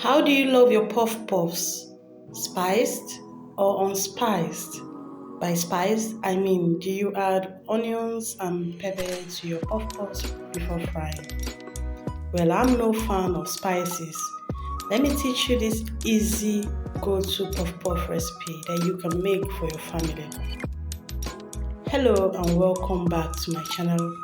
How do you love your puff puffs? Spiced or unspiced? By spiced, I mean, do you add onions and pepper to your puff puffs before frying? Well, I'm no fan of spices. Let me teach you this easy go-to puff puff recipe that you can make for your family. Hello and welcome back to my channel.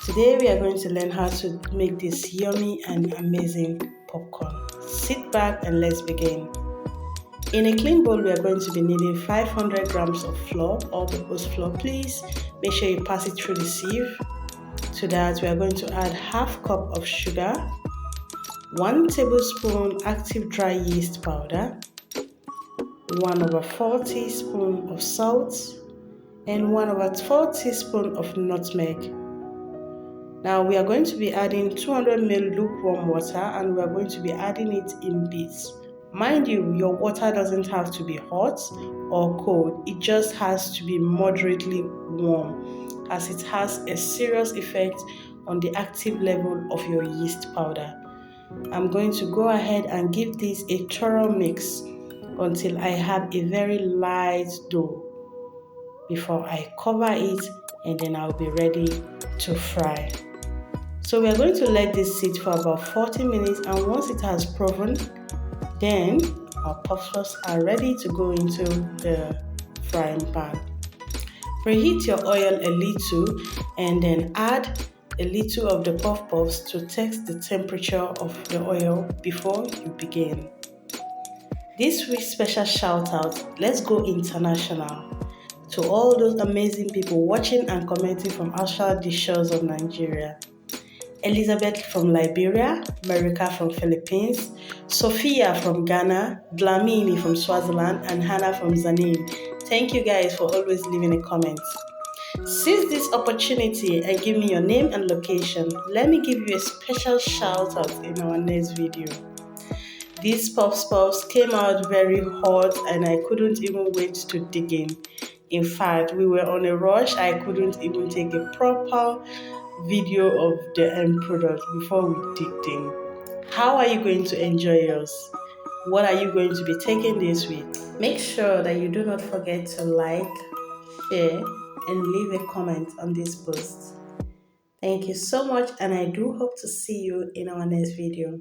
Today we are going to learn how to make this yummy and amazing popcorn. Sit back and let's begin. In a clean bowl, we are going to be needing 500 grams of flour, all-purpose flour. Please make sure you pass it through the sieve. To that, we are going to add half cup of sugar, 1 tablespoon active dry yeast powder, 1/4 teaspoon of salt, and 1/4 teaspoon of nutmeg. Now we are going to be adding 200 ml lukewarm water, and we are going to be adding it in bits. Mind you, your water doesn't have to be hot or cold, it just has to be moderately warm, as it has a serious effect on the active level of your yeast powder. I'm going to go ahead and give this a thorough mix until I have a very light dough before I cover it, and then I'll be ready to fry. So we are going to let this sit for about 40 minutes, and once it has proven, then our puffs are ready to go into the frying pan. Preheat your oil a little and then add a little of the puff puffs to test the temperature of the oil before you begin. This week's special shout out, let's go international, to all those amazing people watching and commenting from outside the shores of Nigeria. Elizabeth from Liberia, Marika from Philippines, Sophia from Ghana, Dlamini from Swaziland, and Hannah from Zanin. Thank you guys for always leaving a comment. Seize this opportunity and give me your name and location. Let me give you a special shout out in our next video. These puffs came out very hot and I couldn't even wait to dig in. In fact, we were on a rush. I couldn't even take a proper video of the end product before we digged in. How are you going to enjoy yours? What are you going to be taking this week? Make sure that you do not forget to like, share, and leave a comment on this post. Thank you so much, and I do hope to see you in our next video.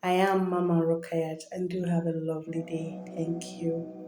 I am Mama Rokayat, and do have a lovely day. Thank you.